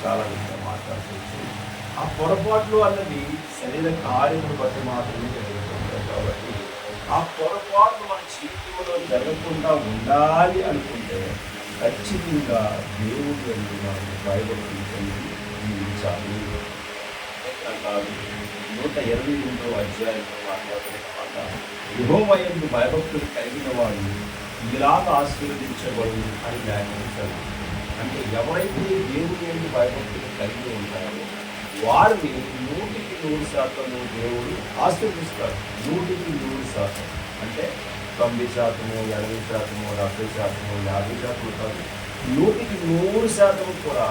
చాలా విధంగా మాట్లాడుకోవచ్చు. ఆ పొరపాట్లు అన్నది శరీర కార్యములు బట్టి మాత్రమే జరుగుతుంటాయి కాబట్టి ఆ పొరపాట్లు మన జీవితంలో జరగకుండా ఉండాలి అనుకుంటే ఖచ్చితంగా దేవుడు అని మనం భయభక్తులు కలిగి జీవించాలి. కాదు 128వ అధ్యాయంలో మాట్లాడుతున్న మాట, యెహోవా యందు భయభక్తులు కలిగిన వాడు ఇలాగ ఆశీర్వదించబడు అని వ్యాఖ్యానించారు. అంటే ఎవరైతే దేవుని యందు భయభక్తులు కలిగి ఉంటారో వారిని 100% దేవుడు ఆశీర్వదిస్తాడు. 100% అంటే 90%, 80%, 70%, 50% కాదు, 100% కూడా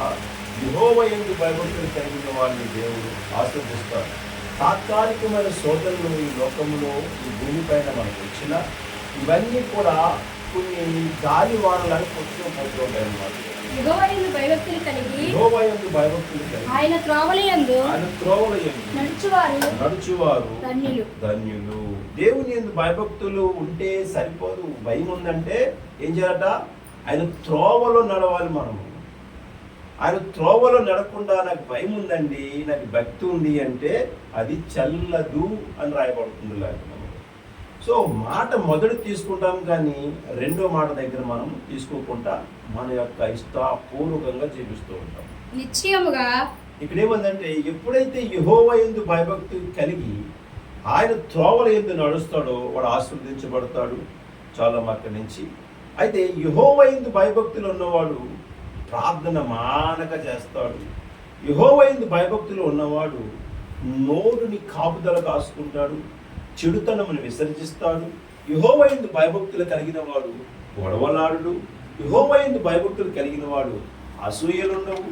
యెహోవా యందు భయభక్తులు కలిగిన వారిని దేవుడు ఆశీర్వదిస్తాడు. తాత్కాలికమైన శోధనలు ఈ లోకంలో ఈ భూమిపైన మనకు వచ్చిన ఇవన్నీ కూడా కొన్ని గాలి వానలను కొంచెం పోతూ ఉంటాయి అన్నమాట. యెహోవా యందు భయభక్తులు కలిగి ఆయన త్రోవల యందు నడుచువారు ధన్యులు. దేవుని యందు భయభక్తులు ఉంటే సరిపోదు. భయం ఉందంటే ఏం చేయాలట? ఆయన త్రోవలో నడవాలి. మనము ఆయన త్రోవలో నడకుండా నాకు భయం ఉందండి, నాకు భక్తి ఉంది అంటే అది చెల్లదు అని రాయబడుతుంది లేకపోతే. సో మాట మొదటి తీసుకుంటాం కానీ రెండో మాట దగ్గర మనం తీసుకోకుండా మన యొక్క ఇష్టపూర్వకంగా జీవిస్తూ ఉంటాం. నిశ్చయముగా ఇక్కడ ఏమందంటే ఎప్పుడైతే యెహోవా యందు భయభక్తి కలిగి ఆయన త్రోవల యందు నడుస్తాడో వాడు ఆశీర్వదించబడతాడు. చాలా అక్కడి నుంచి అయితే యెహోవా యందు భయభక్తులు ఉన్నవాడు ప్రార్థన మానక చేస్తాడు. యెహోవా యందు భయభక్తులు ఉన్నవాడు నోరుని కాపుదల కాసుకుంటాడు, చెడుతనమును విసర్జిస్తాడు. యెహోవా యందు భయభక్తులు కలిగిన వాడు గొడవలాడు. యెహోవా యందు భయభక్తులు కలిగిన వాడు అసూయలుండవు,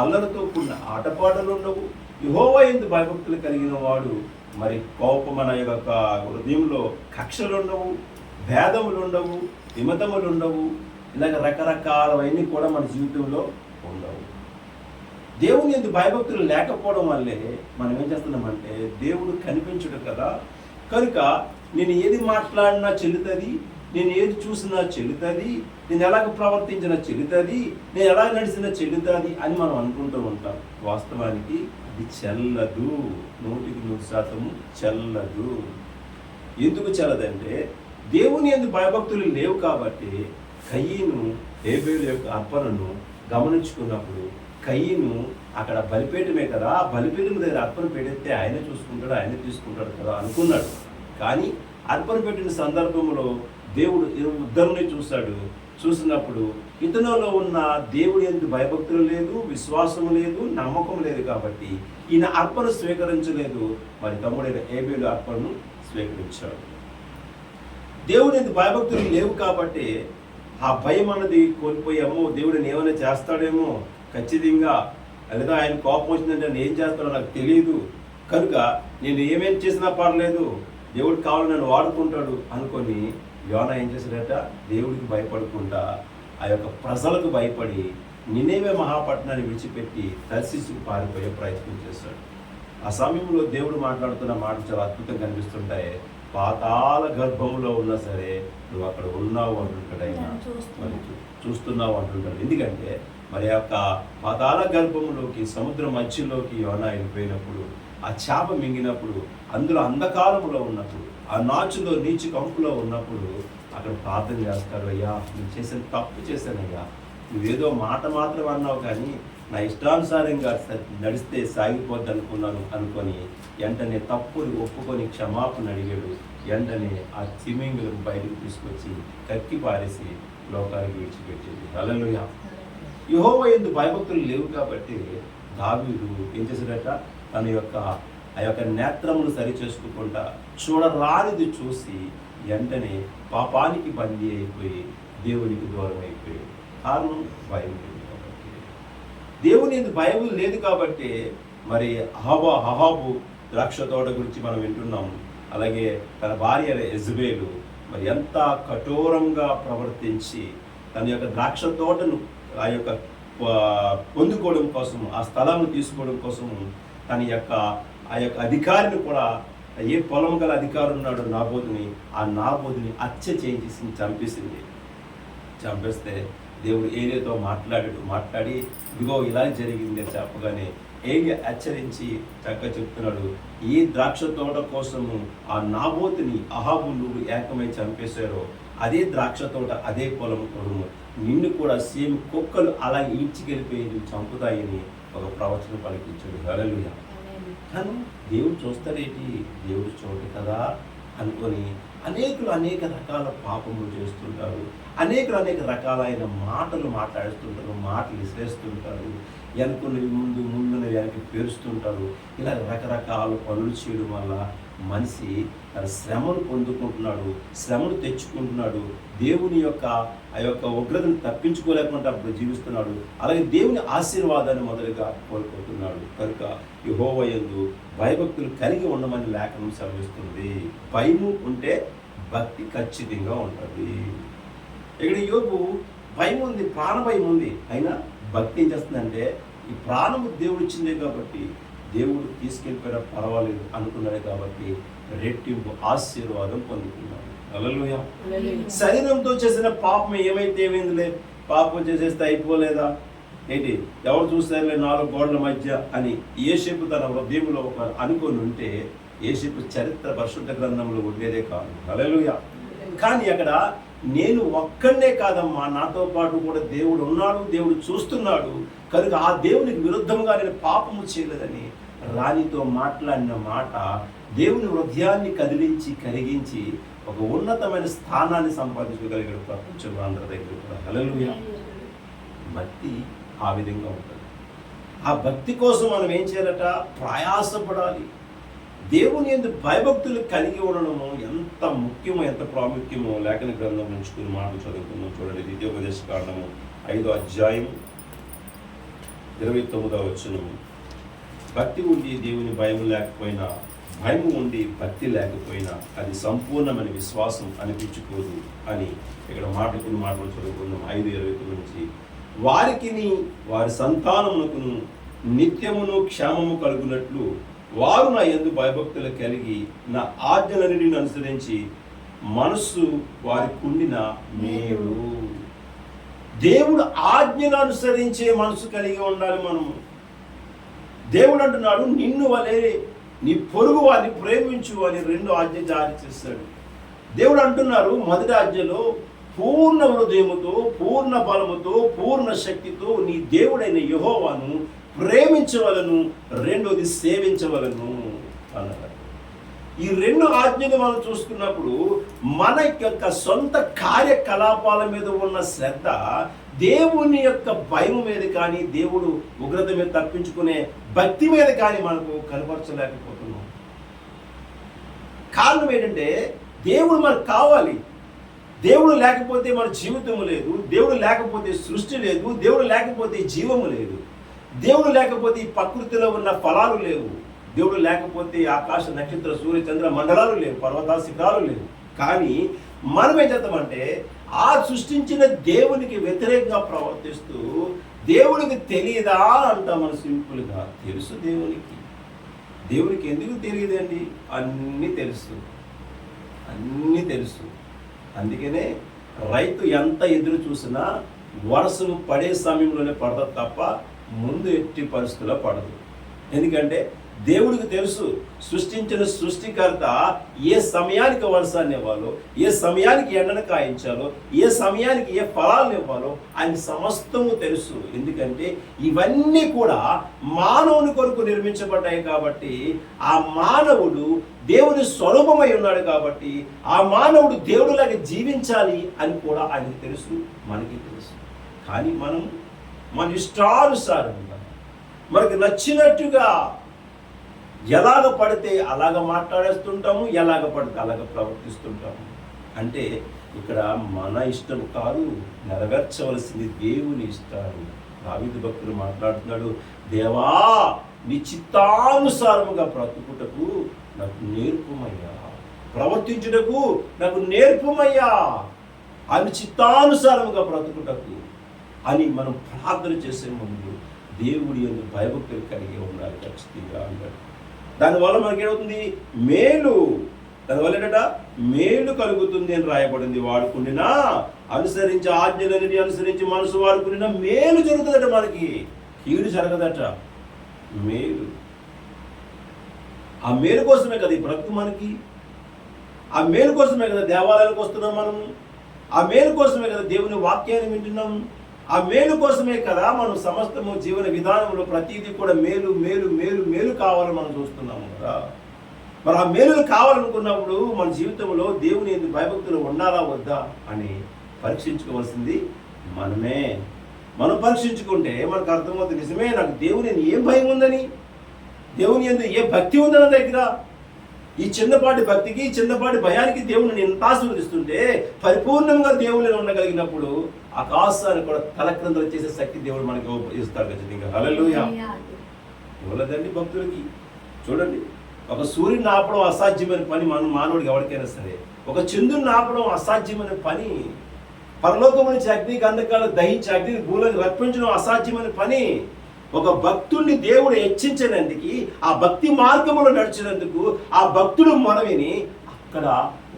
అల్లరితో కూడిన ఆటపాటలుండవు. యెహోవా యందు భయభక్తులు కలిగిన వాడు మరి కోపమన యొక్క హృదయంలో కక్షలుండవు, భేదములుండవు, విమతములుండవు. ఇలాగ రకరకాలవన్నీ కూడా మన జీవితంలో ఉండవు. దేవుని యందు భయభక్తులు లేకపోవడం వల్లే మనం ఏం చేస్తున్నామంటే దేవుడు కనిపించడు కదా, కనుక నేను ఏది మాట్లాడినా చెల్లుతుంది, నేను ఏది చూసినా చెల్లుతుంది, నేను ఎలాగ ప్రవర్తించినా చెల్లుతుంది, నేను ఎలా నడిచినా చెల్లుతుంది అని మనం అనుకుంటూ ఉంటాం. వాస్తవానికి అది చెల్లదు. 100% చెల్లదు. ఎందుకు చెల్లదంటే దేవుని యందు భయభక్తులు లేవు కాబట్టి కయీను హేబేలు యొక్క అర్పణను గమనించుకున్నప్పుడు కయీను అక్కడ బలిపీఠమే కదా, ఆ బలిపీఠం దగ్గర అర్పణ పెడితే ఆయన చూసుకుంటాడు, ఆయన తీసుకుంటాడు కదా అనుకున్నాడు. కానీ అర్పణ పెట్టిన సందర్భంలో దేవుడు ఇద్దరిని చూశాడు. చూసినప్పుడు ఇతనిలో ఉన్న దేవుడి యందు భయభక్తులు లేదు, విశ్వాసం లేదు, నమ్మకం లేదు కాబట్టి ఈయన అర్పణ స్వీకరించలేదు. మరి తమ్ముడైన హేబేలు అర్పణను స్వీకరించాడు. దేవుడి యందు భయభక్తులు లేవు కాబట్టి ఆ భయం అన్నది కోల్పోయాము. దేవుడిని ఏమైనా చేస్తాడేమో ఖచ్చితంగా, లేదా ఆయన కోపం వచ్చిందంటే నేను ఏం చేస్తాడో నాకు తెలియదు, కనుక నేను ఏమేం చేసినా పర్లేదు, దేవుడు కావాలి నన్ను వాడుకుంటాడు అనుకొని యోనా ఏం చేశాడట? దేవుడికి భయపడకుండా ఆ యొక్క ప్రజలకు భయపడి నినేవే మహాపట్నాన్ని విడిచిపెట్టి తర్షీషుకు పారిపోయే ప్రయత్నం చేశాడు. ఆ సమయంలో దేవుడు మాట్లాడుతున్న మాటలు చాలా అద్భుతంగా కనిపిస్తుంటాయి. పాతాళ గర్భంలో ఉన్నా సరే నువ్వు అక్కడ ఉన్నావు అంటుంటాడు ఆయన, మరి చూస్తున్నావు అంటుంటాడు. ఎందుకంటే మరి యొక్క పాతాళ గర్భంలోకి సముద్ర మధ్యలోకి యోనా వెళ్ళిపోయినప్పుడు, ఆ చేప మింగినప్పుడు, అందులో అంధకారంలో ఉన్నప్పుడు, ఆ నాచులో నీచు కంపులో ఉన్నప్పుడు అక్కడ ప్రార్థన చేస్తాడు. అయ్యా నువ్వు చేసిన తప్పు చేశానయ్యా, నువ్వేదో మాట మాత్రం అన్నావు కానీ నా ఇష్టానుసారంగా నడిస్తే సాగిపోద్ది అనుకొని వెంటనే తప్పుని ఒప్పుకొని క్షమాపణ అడిగాడు. వెంటనే ఆ తిమింగలను బయటకు తీసుకొచ్చి కక్కి పారేసి లోకానికి విడిచిపెట్టేది. హల్లెలూయా. యెహోవా యందు భయభక్తులు లేవు కాబట్టి దావీదు ఏం చేశాడట? తన యొక్క ఆ యొక్క నేత్రమును సరి చేసుకోకుండా చూడరానిది చూసి వెంటనే పాపానికి బందీ అయిపోయి దేవునికి దూరం అయిపోయి. కారణం భయం లేదు కాబట్టి. దేవుని యందు భయం లేదు కాబట్టి మరి అహాబు ద్రాక్ష తోట గురించి మనం వింటున్నాము. అలాగే తన భార్య యెజబెలు మరి ఎంత కఠోరంగా ప్రవర్తించి తన యొక్క ద్రాక్ష తోటను ఆ యొక్క పొందుకోవడం కోసం, ఆ స్థలాన్ని తీసుకోవడం కోసం తన యొక్క ఆ యొక్క అధికారిని కూడా, ఏ పొలం గల అధికారి ఉన్నాడో నాబోతుని, ఆ నాబోతుని హత్య చేసి చంపేసింది. చంపేస్తే దేవుడు ఏలియాతో మాట్లాడి ఇదిగో ఇలా జరిగింది అని చెప్పగానే ఏలియా హెచ్చరించి చక్కగా చెప్తున్నాడు, ఈ ద్రాక్ష తోట కోసము ఆ నాబోతుని అహాబులు ఏకమై చంపేశారో అదే ద్రాక్ష తోట అదే పొలం కొడుము, నిన్ను కూడా సేమ్ కుక్కలు అలా ఈడ్చికెళ్ళిపోయి నువ్వు చంపుతాయని ఒక ప్రవచనం పలికించాడు. హల్లెలూయా. కానీ దేవుడు చూస్తాడేంటి, దేవుడు చూడు కదా అనుకొని అనేక రకాల పాపములు చేస్తుంటారు, అనేక రకాలైన మాటలు మాట్లాడుతుంటారు, మాటలు విసిరేస్తుంటారు, వెనుకున్నవి ముందున్నవి వెనక్కి పేరుస్తుంటారు. ఇలా రకరకాల పనులు చేయడం వల్ల మనిషి తన శ్రమను పొందుకుంటున్నాడు, శ్రమను తెచ్చుకుంటున్నాడు, దేవుని యొక్క ఆ యొక్క ఉగ్రతను తప్పించుకోలేకుండా అప్పుడు జీవిస్తున్నాడు. అలాగే దేవుని ఆశీర్వాదాన్ని మొదలుగా కోల్పోతున్నాడు. కనుక యెహోవా యందు భయభక్తులు కలిగి ఉండమని లేఖనం సెలవిస్తుంది. భయము ఉంటే భక్తి ఖచ్చితంగా ఉంటుంది. ఇక్కడ యోబు భయం ఉంది, ప్రాణభయం ఉంది, అయినా భక్తి ఏం చేస్తుందంటే ఈ ప్రాణము దేవుడు ఇచ్చిందే కాబట్టి దేవుడు తీసుకెళ్ళిపోయినా పర్వాలేదు అనుకున్నాడు కాబట్టి రెట్టింపు ఆశీర్వాదం పొందుకున్నాడు. హల్లెలూయా. శరీరంతో చేసిన పాపం ఏమైందిలే, పాపం చేసేస్తే అయిపోలేదా ఏంటి, ఎవరు చూస్తారులే 4 గోడల మధ్య అని యోసేపు తన హృదయంలో ఒక అనుకొని ఉంటే యోసేపు చరిత్ర పరిశుద్ధ గ్రంథంలో ఉండేదే కాదు. హల్లెలూయా. కానీ అక్కడ నేను ఒక్కడే కాదమ్మా, నాతో పాటు కూడా దేవుడు ఉన్నాడు, దేవుడు చూస్తున్నాడు, కనుక ఆ దేవునికి విరుద్ధంగా నేను పాపము చేయలేదని రాణితో మాట్లాడిన మాట దేవుని హృదయాన్ని కరిగించి ఒక ఉన్నతమైన స్థానాన్ని సంపాదించుకోగలిగాడు ప్రపంచంలో అందరి దగ్గర కూడా. హల్లెలూయా. భక్తి ఆ విధంగా ఉంటుంది. ఆ భక్తి కోసం మనం ఏం చేయాలట, ప్రయాసపడాలి. దేవుని యందు భయభక్తులు కలిగి ఉండడము ఎంత ముఖ్యమో, ఎంత ప్రాముఖ్యమో లేఖన గ్రంథం నుంచుకుని మాటలు చదువుకుందాం. చూడండి, ద్వితీయోపదేశకాండము 5వ అధ్యాయం 29వ వచనము. భక్తి ఉండి దేవుని భయం లేకపోయినా, భయము ఉండి భక్తి లేకపోయినా అది సంపూర్ణమైన విశ్వాసం అనిపించుకోదు అని ఇక్కడ మాటలు చదువుకుందాం. 5:29 నుంచి, వారికిని వారి సంతానమునకును నిత్యమును క్షేమము కలుగునట్లు వారు నా యందు భయభక్తులు కలిగి నా ఆజ్ఞలన్నిటిని అనుసరించి మనస్సు వారికి ఉండిన మేలు. దేవుడు ఆజ్ఞను అనుసరించే మనసు కలిగి ఉండాలి మనము. దేవుడు అంటున్నాడు, నిన్ను వలె నీ పొరుగు వారిని ప్రేమించు అని 2 ఆజ్ఞ జారీ చేశాడు. దేవుడు అంటున్నారు, మొదటి ఆజ్ఞలో పూర్ణ హృదయముతో, పూర్ణ బలముతో, పూర్ణ శక్తితో నీ దేవుడైన యెహోవాను ప్రేమించవలను, 2వది సేవించవలను అన్నారు. ఈ 2 ఆజ్ఞలు మనం చూసుకున్నప్పుడు మన యొక్క సొంత కార్యకలాపాల మీద ఉన్న శ్రద్ధ దేవుని యొక్క భయం మీద కానీ, దేవుడు ఉగ్రత మీద తప్పించుకునే భక్తి మీద కానీ మనకు కనపరచలేకపోతున్నాం. కారణం ఏంటంటే దేవుడు మనకు కావాలి. దేవుడు లేకపోతే మన జీవితము లేదు, దేవుడు లేకపోతే సృష్టి లేదు, దేవుడు లేకపోతే జీవము లేదు, దేవుడు లేకపోతే ఈ ప్రకృతిలో ఉన్న ఫలాలు లేవు, దేవుడు లేకపోతే ఆకాశ నక్షత్ర సూర్య చంద్ర మండలాలు లేవు, పర్వతాల శిఖరాలు లేవు. కానీ మనం ఏం చేద్దామంటే ఆ సృష్టించిన దేవునికి వ్యతిరేకంగా ప్రవర్తిస్తూ దేవుడికి తెలియదా అంటాం. మనం సింపుల్గా తెలుసు దేవునికి. దేవునికి ఎందుకు తెలియదండి? అన్నీ తెలుసు. అందుకనే రైతు ఎంత ఎదురు చూసినా వర్షం పడే సమయంలోనే పడదు తప్ప ముందు ఎట్టి పరిస్థితుల్లో పడదు. ఎందుకంటే దేవుడికి తెలుసు, సృష్టించిన సృష్టికర్త ఏ సమయానికి వర్షాన్ని ఇవ్వాలో, ఏ సమయానికి ఎండను కాయించాలో, ఏ సమయానికి ఏ ఫలాలను ఇవ్వాలో ఆయన సమస్తము తెలుసు. ఎందుకంటే ఇవన్నీ కూడా మానవుని కొరకు నిర్మించబడ్డాయి కాబట్టి, ఆ మానవుడు దేవుని స్వరూపమై ఉన్నాడు కాబట్టి ఆ మానవుడు దేవుడిలాగా జీవించాలి అని కూడా ఆయనకు తెలుసు, మనకి తెలుసు. కానీ మనం మన ఇష్టానుసారంగా మనకు నచ్చినట్టుగా ఎలాగ పడితే అలాగ మాట్లాడేస్తుంటాము, ఎలాగ పడితే అలాగ ప్రవర్తిస్తుంటాము. అంటే ఇక్కడ మన ఇష్టం కాదు, నెరవేర్చవలసింది దేవుని ఇష్టాలు. దావీదు భక్తుడు మాట్లాడుతున్నాడు, దేవా నీ చిత్తానుసారముగా బ్రతుకుటకు నాకు నేర్పుమయ్యా, ప్రవర్తించుటకు నాకు నేర్పుమయ్యా, ఆయన చిత్తానుసారముగా బ్రతుకుటకు అని మనం ప్రార్థన చేసే ముందు దేవుడి యందు భయభక్తులు కలిగి ఉండాలి ఖచ్చితంగా అన్నాడు. దానివల్ల మనకేమవుతుంది? మేలు. దానివల్ల ఏంటంట మేలు కలుగుతుంది అని రాయబడింది. వాడుకుండినా అనుసరించి ఆజ్ఞలన్నీ అనుసరించి మనసు వాడుకున్న మేలు జరుగుతుందట, మనకి కీడు జరగదట. మేలు, ఆ మేలు కోసమే కదా ఈ బ్రతుకు మనకి. ఆ మేలు కోసమే కదా దేవాలయాలకు వస్తున్నాం మనం. ఆ మేలు కోసమే కదా దేవుని వాక్యాన్ని వింటున్నాం. ఆ మేలు కోసమే కదా మనం సమస్తము జీవన విధానంలో ప్రతిదీ కూడా మేలు మేలు మేలు మేలు కావాలని మనం చూస్తున్నాము కదా. మరి ఆ మేలులు కావాలనుకున్నప్పుడు మన జీవితంలో దేవుని ఎందుకు భయభక్తులు ఉండాలా వద్దా అని పరీక్షించుకోవాల్సింది మనమే. మనం పరీక్షించుకుంటే మనకు అర్థమవుతుంది, నిజమే నాకు దేవుని ఏం భయం ఉందని, దేవుని ఎందుకు ఏ భక్తి ఉందన్న దగ్గర. ఈ చిన్నపాటి భక్తికి చిన్నపాటి భయానికి దేవుని ఎంత ఆశీర్వదిస్తుంటే పరిపూర్ణంగా దేవుని ఉండగలిగినప్పుడు ఆకాశాన్ని కూడా తలక్రిందలు చేసే శక్తి దేవుడు మనకి ఇస్తాడు ఖచ్చితంగా. హల్లెలూయా. ఇవ్వలేదండి భక్తులకి. చూడండి, ఒక సూర్యుని ఆపడం అసాధ్యమైన పని మానవుడికి ఎవరికైనా సరే. ఒక చంద్రుని ఆపడం అసాధ్యమైన పని. పరలోకం నుంచి అగ్ని గంధకాలు దహించి అగ్నిని భూలోకి రప్పించడం అసాధ్యమైన పని. ఒక భక్తుడిని దేవుడు హెచ్చించినందుకు, ఆ భక్తి మార్గంలో నడిచినందుకు ఆ భక్తుడు మనవిని అక్కడ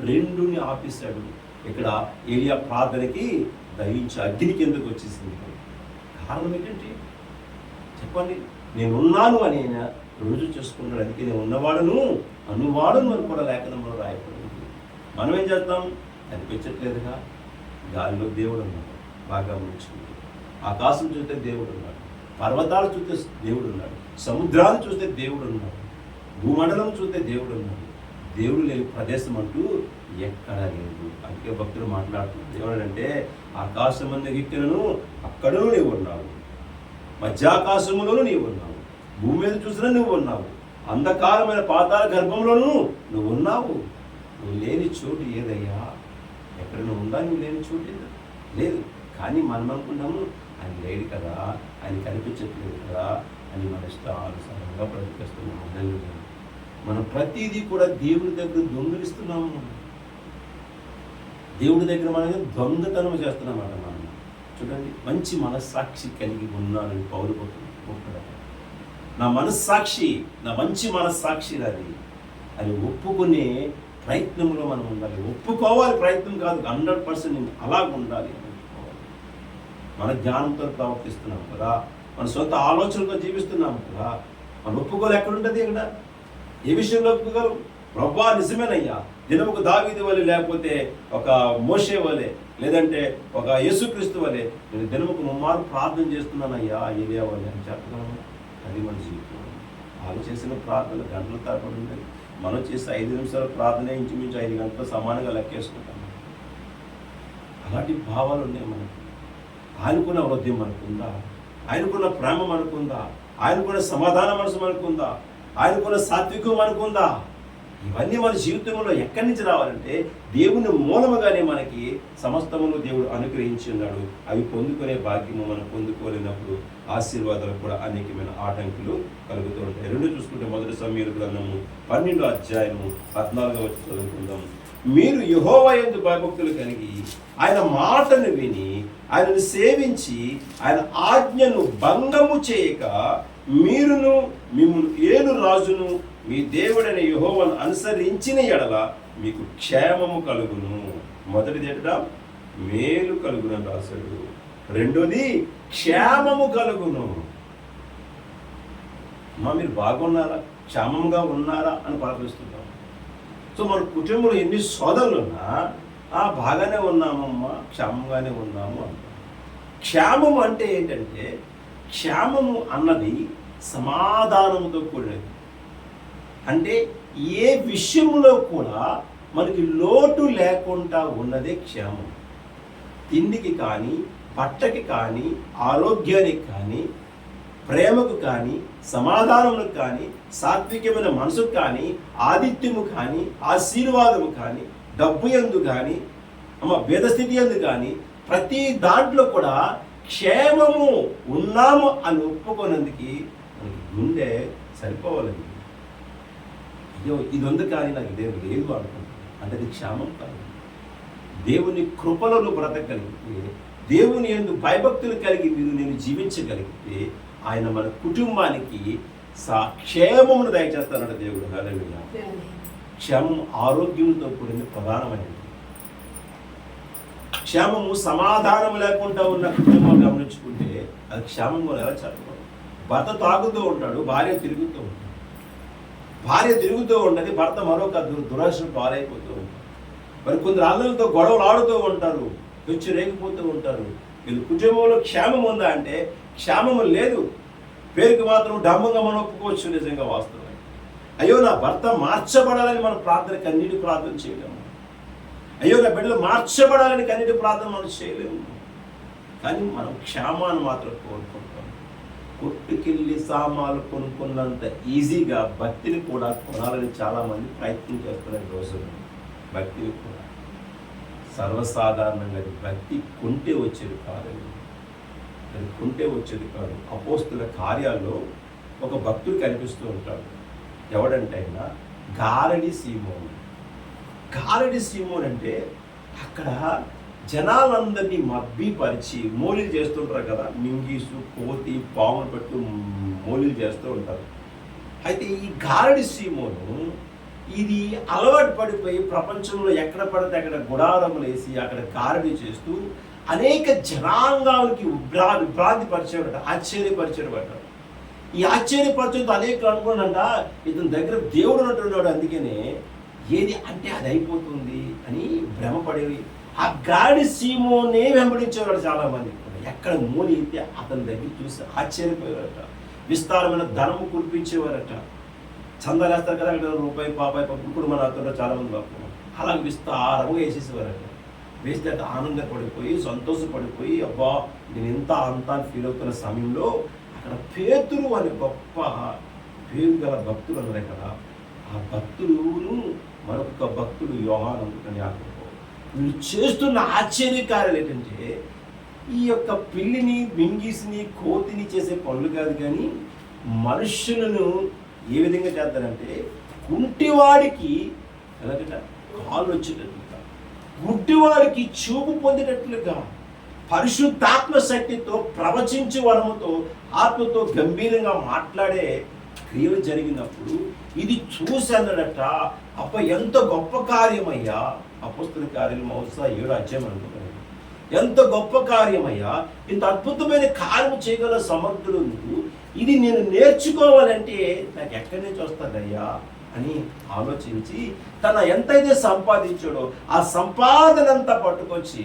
రెండుని ఆపేశాడు. ఇక్కడ ఏలియా ప్రార్థనకి దహించి అగ్నికి ఎందుకు వచ్చేసింది? కారణం ఏంటంటే చెప్పండి, నేనున్నాను అని ఆయన రోజు చేసుకున్నాడు. అందుకే నేను ఉన్నవాడును అనువాడును అని కూడా లేఖనంలో రాయబడింది. మనం ఏం చేస్తాం? కనిపించట్లేదుగా. గాలిలో దేవుడు ఉన్నాడు, బాగా ముంచుకుంటే. ఆకాశం చూస్తే దేవుడు ఉన్నాడు, పర్వతాలు చూస్తే దేవుడు ఉన్నాడు, సముద్రాలు చూస్తే దేవుడు ఉన్నాడు, భూమండలం చూస్తే దేవుడు ఉన్నాడు. దేవుడు లేని ప్రదేశం అంటూ ఎక్కడా లేదు. అందుకే భక్తులు మాట్లాడుతున్నారు, దేవుడు అంటే ఆకాశం మంది ఎక్కినను అక్కడూ నీవు ఉన్నావు, మధ్యాకాశములోనూ నీవు ఉన్నావు, భూమి మీద చూసినా నువ్వు ఉన్నావు, అంధకారమైన పాతాళ గర్భంలోనూ నువ్వు ఉన్నావు. నువ్వు లేని చోటు ఏదయ్యా? ఎక్కడ నువ్వు ఉందా? నువ్వు లేని చోటు లేదు. కానీ మనం అనుకున్నాము ఆయన లేడు కదా, ఆయన కనిపించట్లేదు కదా అని మన ఇష్టానుసారంగా ప్రవర్తిస్తున్నాము. మనం ప్రతిదీ కూడా దేవుడి దగ్గర దొంగిలిస్తున్నాము. దేవుడి దగ్గర మనం దొంగతనం చేస్తున్నామట. మనం చూడండి, మంచి మనస్సాక్షి కలిగి ఉన్నానని పౌలు ఒప్పుకుంటాడు. నా మనస్సాక్షి, నా మంచి మనస్సాక్షి అది అని ఒప్పుకునే ప్రయత్నంలో మనం ఉండాలి. ఒప్పుకోవాలి, ప్రయత్నం కాదు, 100% అలాగ ఉండాలి. మన జ్ఞానంతో ప్రవర్తిస్తున్నాం కదా, మన సొంత ఆలోచనలతో జీవిస్తున్నాం కదా. మన ఒప్పుకోలు ఎక్కడుంటుంది? ఇక్కడ ఏ విషయంలో ఒప్పుకోగలం? ప్రభువా నిజమేనయ్యా, దినముకు దావీదు వలె, లేకపోతే ఒక మోషే వలె, లేదంటే ఒక యేసుక్రీస్తు వలె నేను దినముకు ముమ్మారు ప్రార్థన చేస్తున్నానయ్యా ఏలియా వలె అని చెప్పగలము. అది మన జీవితం. వాళ్ళు చేసిన ప్రార్థన గంటల తరబడి ఉంటుంది. మనం చేసే 5 నిమిషాల ప్రార్థన ఇంచుమించు 5 గంటలు సమానంగా లెక్కేసుకుంటాం. అలాంటి భావాలు ఉన్నాయి మనకి. ఆయనకున్న హృదయం మనకుందా? ఆయనకున్న ప్రేమ మనకుందా? ఆయనకున్న సమాధాన మనసు మనకుందా? ఆయనకున్న సాత్వికం మనకుందా? ఇవన్నీ మన జీవితంలో ఎక్కడి నుంచి రావాలంటే దేవుని మూలముగానే మనకి సమస్తమును దేవుడు అనుగ్రహించి ఉన్నాడు. అవి పొందుకునే భాగ్యము మనం పొందుకోలేనప్పుడు ఆశీర్వాదాలు కూడా అనేకమైన ఆటంకులు కలుగుతూ ఉంటాయి. 2 చూసుకుంటే 1 సమూయేలు గ్రంథము 12వ అధ్యాయము 14వ వచనం చదువుకుందాం. మీరు యెహోవా యందు భయభక్తులు కలిగి ఆయన మాటను విని ఆయనను సేవించి ఆయన ఆజ్ఞను భంగము చేయక మీరును మిమ్మును ఏలు రాజును మీ దేవుడైన యెహోవాను అనుసరించిన ఎడల మీకు క్షేమము కలుగును. మొదటిది ఏంటంటే మేలు కలుగును అని రాశాడు. రెండోది క్షేమము కలుగును. మీరు బాగున్నారా, క్షేమంగా ఉన్నారా అని ప్రార్థిస్తున్నాం. సో మన కుటుంబంలో ఎన్ని సోదరులు ఉన్నా బాగానే ఉన్నామమ్మా, క్షేమంగానే ఉన్నాము అంటాం. క్షేమము అంటే ఏంటంటే, క్షేమము అన్నది సమాధానంతో కూడినది. అంటే ఏ విషయంలో కూడా మనకి లోటు లేకుండా ఉన్నదే క్షేమం. తిండికి కానీ, బట్టకి కానీ, ఆరోగ్యానికి కానీ, ప్రేమకు కానీ, సమాధానములకు కానీ, సాత్వికమైన మనసుకు కానీ, ఆదిత్యము కానీ, ఆశీర్వాదము కానీ, డబ్బు యందు కానీ, భేదస్థితి యందు కానీ, ప్రతి దాంట్లో కూడా క్షేమము ఉన్నాము అని ఒప్పుకోనందుకు మనకి గుండె సరిపోవాలండి. అయ్యో ఇది ఉంది కానీ నాకు ఇదే లేదు అనుకుంటాను అంటే అది క్షేమం కాదు. దేవుని కృపలో నువ్వు బ్రతకగలిగితే, దేవుని యందు భయభక్తులు కలిగి నేను జీవించగలిగితే ఆయన మన కుటుంబానికి క్షేమమును దయచేస్తానంట దేవుడు. హల్లెలూయా. క్షేమం ఆరోగ్యంతో కూడిన ప్రధానమైనది. క్షేమము సమాధానం లేకుండా ఉన్న కుటుంబం గమనించుకుంటే అది క్షేమంగా ఎలా చెప్పడం. భర్త తాగుతూ ఉంటాడు, భార్య తిరుగుతూ ఉంటుంది. భార్య తిరుగుతూ ఉండదు, భర్త మరొక దురాశను పాలైపోతూ ఉంటాడు. మరి కొందరు అల్లలతో గొడవలు ఆడుతూ ఉంటారు, వచ్చి రేగిపోతూ ఉంటారు. వీళ్ళు కుటుంబంలో క్షేమం ఉందా అంటే క్షేమము లేదు. పేరుకి మాత్రం డంబంగా మనం ఒప్పుకోవచ్చు, నిజంగా వాస్తవం. అయ్యో నా భర్త మార్చబడాలని మన కన్నీటి ప్రార్థన చేయలేము. అయ్యో నా బిడ్డలు మార్చబడాలని కన్నీటి ప్రార్థన మనం చేయలేము. కానీ మనం క్షేమాన్ని మాత్రం కోరుకుంటాం. కొట్టుకెళ్ళి సామాన్లు కొనుక్కున్నంత ఈజీగా భక్తిని కూడా కొనాలని చాలామంది ప్రయత్నం చేస్తున్న రోజులు. భక్తిని కూడా సర్వసాధారణంగా భక్తి కొంటే వచ్చేది కాదండి, అది కొంటే వచ్చేది కాదు. అపోస్తుల కార్యాల్లో ఒక భక్తుడు కనిపిస్తూ ఉంటాడు. ఎవడంటే ఆయన గారడి సీమోను. గారడి సీమోన్ అంటే అక్కడ జనాలందరినీ మబ్బిపరిచి మోలీలు చేస్తుంటారు కదా, మింగీసు కోతి పాములు పెట్టు మోలీలు చేస్తూ ఉంటారు. అయితే ఈ గారడి సీమోను ఇది అలవాటు పడిపోయి ప్రపంచంలో ఎక్కడ పడితే అక్కడ గుడారములు వేసి అక్కడ గారడి చేస్తూ అనేక జనాంగాలకి విభ్రాంతి పరిచేవాడు, ఆశ్చర్యపరిచేవాడు. ఈ ఆశ్చర్యపరచడంతో అనేకలు అనుకున్నాడంట ఇతని దగ్గర దేవుడు ఉన్నట్టున్నాడు, అందుకనే ఏది అంటే అది అయిపోతుంది అని భ్రమపడేవి. ఆ గాడి సీమోనే వెంబడించేవాడు చాలామంది. ఎక్కడ మూలి అయితే అతని దగ్గర చూసి ఆశ్చర్యపోయేవారట. విస్తారమైన ధనము కురిపించేవారట. చందాలేస్తారు కదా, అక్కడ రూపాయి పాపాయి ఇప్పుడు మన అతను చాలామంది పాపం అలా విస్తారంగా వేసేసేవారట. వేస్తే అట్లా ఆనందపడిపోయి సంతోషపడిపోయి అబ్బా నేను ఎంత అంత ఫీల్ అవుతున్న సమయంలో అక్కడ పేతురు అనే గొప్ప పేరు గల భక్తులు అన్నారు కదా. ఆ భక్తులును మరొక భక్తుడు యోహాను అని యాకోబు వీళ్ళు చేస్తున్న ఆశ్చర్యకార్యాలు ఏంటంటే ఈ యొక్క పిల్లిని మింగీసిని కోతిని చేసే పనులు కాదు, కానీ మనుషులను ఏ విధంగా చేస్తారంటే కుంటివాడికి ఎలాగట కాళ్ళు వచ్చేటట్లుగా, గుడ్డివాడికి చూపు పొందేటట్లుగా, పరిశుద్ధాత్మ శక్తితో ప్రవచించే వరముతో ఆత్మతో గంభీరంగా మాట్లాడే క్రియలు జరిగినప్పుడు ఇది చూశానడట. అప్ప ఎంత గొప్ప కార్యమయ్యా. అపొస్తలుల కార్యాలు బహుశా 7వ అధ్యాయం అనుకుంటున్నాను. ఎంత గొప్ప కార్యమయ్యా, ఇంత అద్భుతమైన కార్యం చేయగల సమర్థుడు నువ్వు, ఇది నేను నేర్చుకోవాలంటే నాకు ఎక్కడి నుంచి వస్తుందయ్యా అని ఆలోచించి తన ఎంతైతే సంపాదించాడో ఆ సంపాదనంతా పట్టుకొచ్చి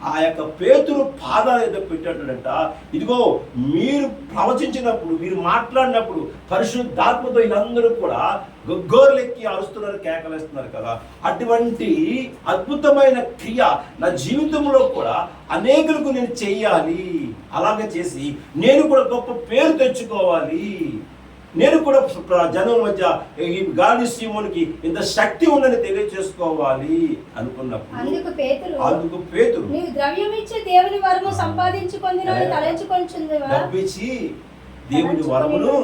ఆ యొక్క పేతురు పాదాల మీద పెట్టాడంట. ఇదిగో మీరు ప్రవచించినప్పుడు, మీరు మాట్లాడినప్పుడు పరిశుద్ధాత్మతో వీళ్ళందరూ కూడా గొగ్గోర్లెక్కి అరుస్తున్నారు, కేకలేస్తున్నారు కదా. అటువంటి అద్భుతమైన క్రియ నా జీవితంలో కూడా అనేకులకు నేను చెయ్యాలి. అలాగే చేసి నేను కూడా గొప్ప పేరు తెచ్చుకోవాలి. నేను కూడా జనం మధ్య ఈ గాడి సీమోనికి ఇంత శక్తి ఉందని తెలియజేసుకోవాలి అనుకున్నప్పుడు అందుకు పేతురు నీవు ద్రవ్యమిచ్చి దేవుని వరము సంపాదించుకొందినని తలంచుకొంచుందివా, డబ్బిచ్చి దేవుని వరమును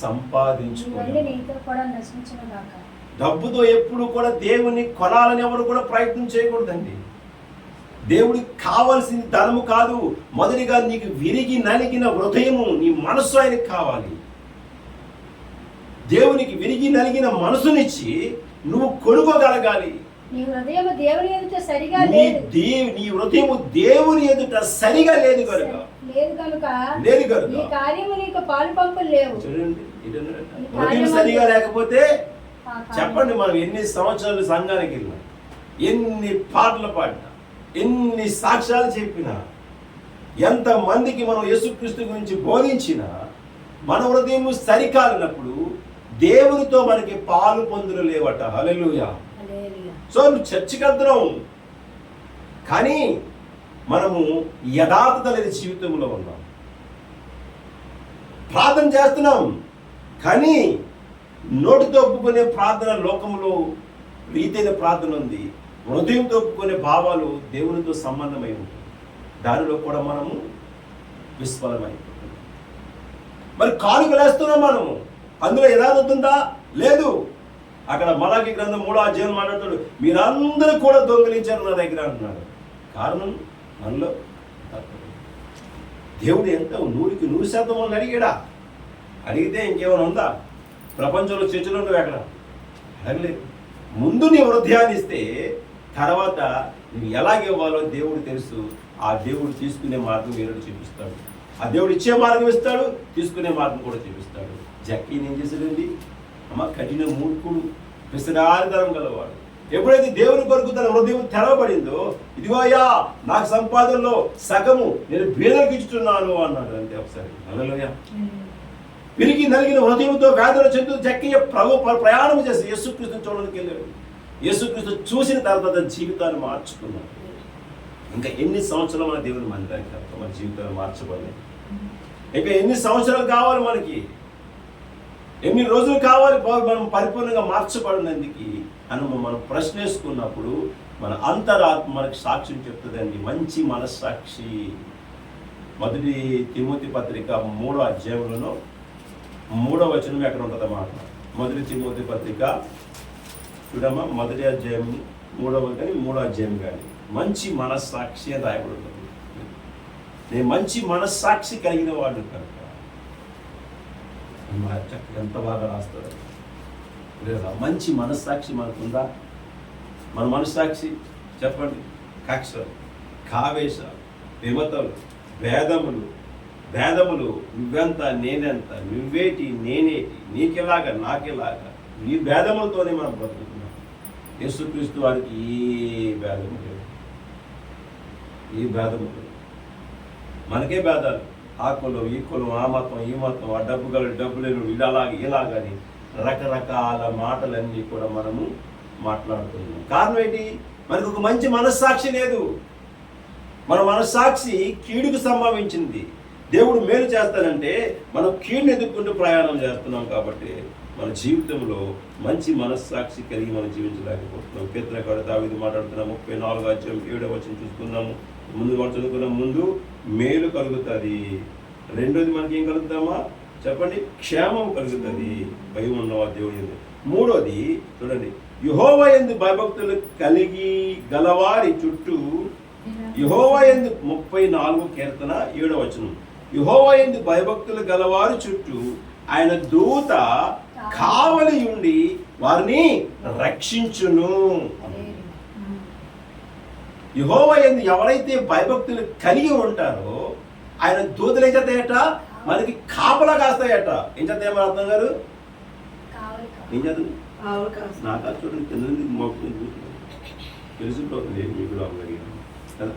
సంపాదించుకొంది. నీతో కూడా నశించునుగాక. డబ్బుతో ఎప్పుడు కూడా దేవుని కొనాలని ఎవరు కూడా ప్రయత్నం చేయకూడదండి. దేవుడికి కావాల్సింది ధనము కాదు, మొదటిగా నీకు విరిగి నలిగిన హృదయము, నీ మనస్సు ఆయనకి కావాలి. దేవునికి విరిగి నలిగిన మనసునిచ్చి నువ్వు కొనుక్కోగలగాలి. నీ హృదయము దేవుని ఎదుట సరిగా లేదు, నీ హృదయము దేవుని ఎదుట సరిగా లేదు కనుక ఈ కార్యము నీకు పాలు పంపులు లేవు. చూడండి, హృదయం సరిగా లేకపోతే చెప్పండి, మనం ఎన్ని సంవత్సరాలు సంఘానికి వెళ్ళినా, ఎన్ని పాటలు పాడినా, ఎన్ని సాక్ష్యాలు చెప్పినా, ఎంత మందికి మనం యేసుక్రీస్తు గురించి బోధించినా మన హృదయం సరికాలినప్పుడు దేవునితో మనకి పాలు పొందులు లేవట. హల్లెలూయా. సో నువ్వు చర్చికి వెళ్తున్నావు, కానీ మనము యథార్థత లేని జీవితంలో ఉన్నాం. ప్రార్థన చేస్తున్నాం, కానీ నోటితో ఒప్పుకునే ప్రార్థన లోకంలో రీతైన ప్రార్థన ఉంది. హృదయంతో ఒప్పుకునే భావాలు దేవునితో సంబంధమై ఉంటుంది. దానిలో కూడా మనము విస్ఫలమైపోతున్నాం. మరి కానుకలు వేస్తున్నాం మనము, అందులో యథార్థత ఉందా? లేదు. అక్కడ మలాకి గ్రంథం 3వ అధ్యాయం మాట్లాడుతాడు, మీరందరూ కూడా దొంగిలించారు నా దగ్గర అంటున్నాడు. కారణం మనలో దేవుడు ఎంత 100కి 100% అడిగాడా? అడిగితే ఇంకేమైనా ఉందా? ప్రపంచంలో చర్చలు ఉండవు ఎక్కడ? అడగలేదు. ముందు నీ హృదయాన్ని ఇస్తే తర్వాత నీకు ఎలాగివ్వాలో దేవుడు తెలుసు. ఆ దేవుడు తీసుకునే మార్గం వేరే చూపిస్తాడు. ఆ దేవుడు ఇచ్చే మార్గం ఇస్తాడు, తీసుకునే మార్గం కూడా చూపిస్తాడు. జక్కీని ఏం చేశాడండి? అమ్మ కఠిన మూర్ఖుడు, విసరారితనం గలవాడు. ఎప్పుడైతే దేవుని కొరకు తన హృదయం తెరవబడిందో, ఇదిగో అయ్యా నాకు సంపాదనలో సగము నేను బీదలకు ఇస్తున్నాను అన్నాడు. అంతే ఒకసారి. హల్లెలూయా. విరిగి నలిగిన హృదయంతో వేదన చెందు జక్కయ్య ప్రయాణం చేసి యేసుక్రీస్తుని చూడడానికి వెళ్ళాడు. యేసుక్రీస్తు చూసిన తర్వాత జీవితాన్ని మార్చుకున్నాడు. ఇంకా ఎన్ని సంవత్సరాలు మన దేవుని మందిరానికి మన జీవితాన్ని మార్చబడలేదు. ఇంకా ఎన్ని సంవత్సరాలు కావాలి మనకి, ఎన్ని రోజులు కావాలి మనం పరిపూర్ణంగా మార్చబడినందుకు అని మనం ప్రశ్న వేసుకున్నప్పుడు మన అంతరాత్మ మనకి సాక్ష్యం చెప్తుందండి. మంచి మనస్సాక్షి. 1 తిమోతి పత్రిక 3వ అధ్యాయంలో 3వ వచనం ఎక్కడ ఉంటుంది అన్నమాట. 1 తిమోతి పత్రిక చూడమ్మా, 1వ అధ్యాయం 3వ కానీ 3వ అధ్యాయం కానీ మంచి మనస్సాక్షి అని రాయబడి ఉంటుంది. నేను మంచి మనస్సాక్షి కలిగిన వాడు కనుక ఎంత బాగా రాస్తాడు లేదా. మంచి మనస్సాక్షి మనకుందా? మన మనస్సాక్షి చెప్పండి. కక్షలు, కావేశాలు, విమతలు, భేదములు, నువ్వెంత నేనెంత, నువ్వేటి నేనేటి, నీకెలాగా నాకెలాగా, ఈ భేదములతోనే మనం బ్రతుకుతున్నాం. యేసుక్రీస్తు వారికి ఏ భేదము లేదు. ఈ భేదము లేదు. మనకే భేదాలు. ఆ కులం, ఈ కులం, ఆ మతం, ఈ మతం, ఆ డబ్బు గల డబ్బు లేను, ఇలాగని రకరకాల మాటలన్నీ కూడా మనము మాట్లాడుతున్నాం. కారణం ఏంటి? మనకు ఒక మంచి మనస్సాక్షి లేదు. మన మనస్సాక్షి కీడుకు సంభవించింది. దేవుడు మేలు చేస్తానంటే మనం కీడుని ఎదుర్కొంటూ ప్రయాణం చేస్తున్నాం. కాబట్టి మన జీవితంలో మంచి మనస్సాక్షి కలిగి మనం జీవించలేకపోతున్నాం. కీర్తనకారుడు దావీదు మాట్లాడుతున్నాం. 34వ అధ్యాయం 7వ వచనం చూసుకున్నాము. ముందు మనం చదువుకున్నాం. ముందు మేలు కలుగుతుంది. రెండోది మనకి ఏం కలుగుతామా చెప్పండి? క్షేమం కలుగుతుంది భయం ఉన్నవా దేవుడు. మూడోది చూడండి, యెహోవా యందు భయభక్తులు కలిగి గలవారి చుట్టూ, యెహోవా యందు 34వ కీర్తన 7వ వచనం, యెహోవా యందు భయభక్తులు గలవారి చుట్టూ ఆయన దూత కావలి ఉండి వారిని రక్షించును. యెహోవా యందు ఎవరైతే భయభక్తులు కలిగి ఉంటారో ఆయన దూతలు ఏం చేస్తాయట? మనకి కాపలా కాస్తాయట. ఏం చేస్తాయో అర్థం గారు? ఏం చేస్తుంది? నాకు అది చూడండి, కింద తెలుసుకుంటుంది మీకు కదా.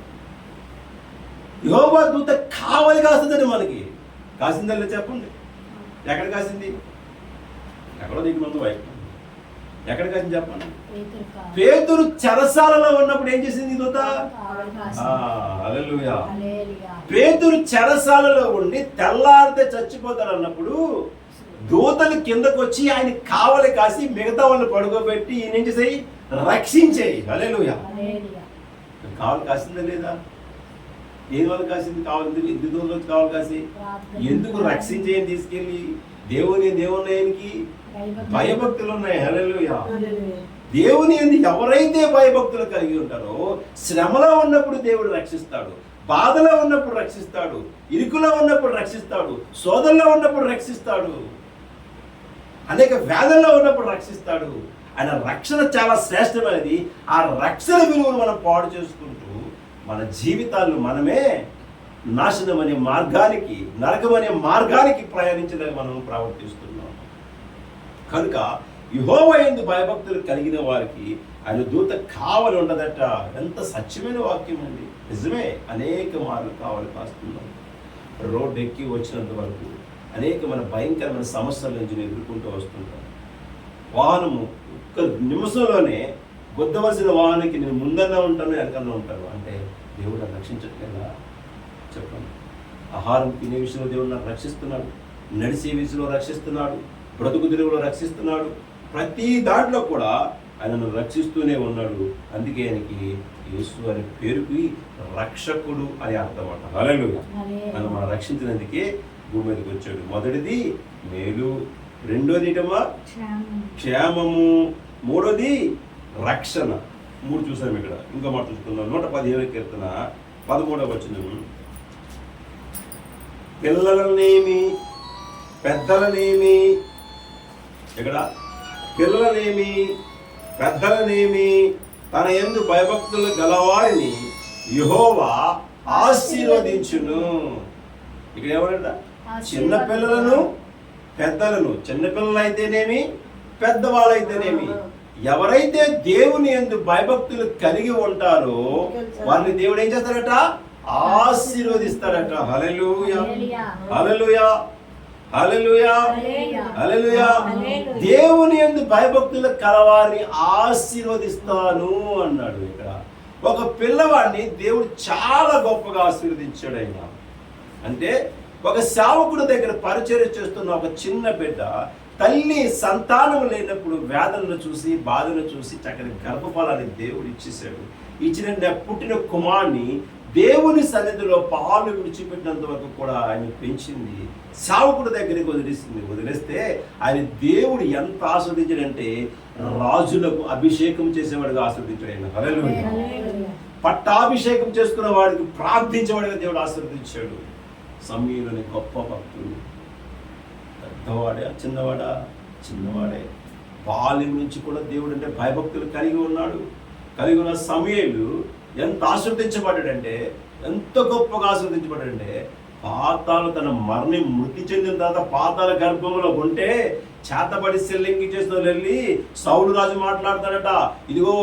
యెహోవా దూత కావలి కాస్తుందండి మనకి. కాసిందా చెప్పండి. ఎక్కడ కాసింది? ఎక్కడో దిగు ముందు వైపు. ఎక్కడ కాసింది చెప్పండి? పేతురు చెరసాలలో ఉన్నప్పుడు ఏం చేసింది దూత? హల్లెలూయా. పేతురు చెరసాలలో ఉండి తెల్లారితే చచ్చిపోతాడు అన్నప్పుడు దూతలు కిందకు వచ్చి ఆయన కావలి కాసి మిగతా వాళ్ళని పడుకోబెట్టి ఈయన ఏం చేసేయి? రక్షించేయి. హల్లెలూయా. కావలి కాసిందా లేదా? ఏది వల్ల కాసింది? కావాలి ఎందుకు కావాలి కాసి? ఎందుకు రక్షించేయని తీసుకెళ్ళి దేవునికి భయభక్తులు ఉన్నాయి. హల్లెలూయా. దేవుని ఎందుకు ఎవరైతే భయభక్తులు కలిగి ఉంటారో శ్రమలో ఉన్నప్పుడు దేవుడు రక్షిస్తాడు, బాధలో ఉన్నప్పుడు రక్షిస్తాడు, ఇరుకులో ఉన్నప్పుడు రక్షిస్తాడు, శోధనలో ఉన్నప్పుడు రక్షిస్తాడు, అనేక వేదనలో ఉన్నప్పుడు రక్షిస్తాడు. ఆయన రక్షణ చాలా శ్రేష్టమైనది. ఆ రక్షణ విలువను మనం పాడు చేసుకుంటూ మన జీవితాలను మనమే నాశనం అనే మార్గానికి, నరకం అనే మార్గానికి ప్రయాణించడానికి మనం ప్రవర్తిస్తున్నాం. కనుక యెహోవా యందు భయభక్తులు కలిగిన వారికి ఆయన దూత కావలి ఉండదట. ఎంత సత్యమైన వాక్యం అండి. నిజమే. అనేక మార్లు కావలి కాస్తున్నాం. రోడ్డు ఎక్కి వచ్చినంత వరకు అనేకమైన భయంకరమైన సమస్యల నుంచి ఎదుర్కొంటూ వస్తుంటాం. వాహనము ఒక్క నిమిషంలోనే గుద్దవలసిన వాహనానికి నేను ముందన్నా ఉంటాను, వెనకన్నా ఉంటాను అంటే దేవుడు నాకు రక్షించట్లేదా చెప్పండి. ఆహారం తినే విషయంలో దేవుడు నాకు రక్షిస్తున్నాడు, నడిచే విషయంలో రక్షిస్తున్నాడు, బ్రతుకు తెరువులో రక్షిస్తున్నాడు. ప్రతి దాంట్లో కూడా ఆయనను రక్షిస్తూనే ఉన్నాడు. అందుకే ఆయనకి యేసు అనే పేరుకి రక్షకుడు అని అర్థం అంట. హల్లెలూయా. ఆయన మనం రక్షించినందుకే భూమి మీదకి వచ్చాడు. మొదటిది మేలు, రెండోది ఏంటమ్మా? క్షేమము, మూడోది రక్షణ. 3 చూసాము ఇక్కడ. ఇంకా మాట చూసుకుందాం. 115వ కీర్తన 13వ వచనం, పిల్లలనేమి పెద్దలనేమి, ఇక్కడ పిల్లలనేమి పెద్దలనేమి తన యందు భయభక్తులు గలవారిని యెహోవా ఆశీర్వదించును. ఇక్కడ ఎవరంట? చిన్న పిల్లలను పెద్దలను, చిన్నపిల్లలు అయితేనేమి పెద్దవాళ్ళైతేనేమి, ఎవరైతే దేవుని యందు భయభక్తులు కలిగి ఉంటారో వారిని దేవుడు ఏం చేస్తాడట? ఆశీర్వదిస్తాడట. హల్లెలూయా, హల్లెలూయా, హల్లెలూయా, హల్లెలూయా. దేవుని యందు భయభక్తులు కలవారిని ఆశీర్వదిస్తాను అన్నాడు. ఇక్కడ ఒక పిల్లవాడిని దేవుడు చాలా గొప్పగా ఆశీర్వదించాడు. ఆయన అంటే ఒక సేవకుడి దగ్గర పరిచర్య చేస్తున్న ఒక చిన్న బిడ్డ తల్లి సంతానం లేనప్పుడు వేదనను చూసి బాధను చూసి చక్కని గర్భఫలాన్ని దేవుడు ఇచ్చేసాడు. ఇచ్చిన పుట్టిన కుమారుని దేవుని సన్నిధిలో పాలు విడిచిపెట్టినంత వరకు కూడా ఆయన పెంచింది. సేవకుడి దగ్గరికి వదిలేస్తే ఆయన దేవుడు ఎంత ఆస్వాదించాడంటే రాజులకు అభిషేకం చేసేవాడిగా ఆస్వాదించాడు ఆయన. హల్లెలూయా. పట్టాభిషేకం చేసుకున్న వాడికి ప్రార్థించేవాడిగా దేవుడు ఆశీర్వదించాడు. సమూయేలు గొప్ప భక్తుడు. పెద్దవాడే చిన్నవాడా? చిన్నవాడే. బాల్యం నుంచి కూడా దేవుడు అంటే భయభక్తులు కలిగి ఉన్నాడు. కలిగి ఉన్న సమూయేలు ఎంత ఆశీర్వదించబడ్డాడంటే, ఎంత గొప్పగా ఆశీర్వదించబడ్డాడంటే, పాతాలు తన మృతి చెందిన తర్వాత పాతాల గర్భంలో ఉంటే చేతబడి సెల్లింగి చేసిన వెళ్ళి సౌలు రాజు మాట్లాడతాడట, ఇదిగో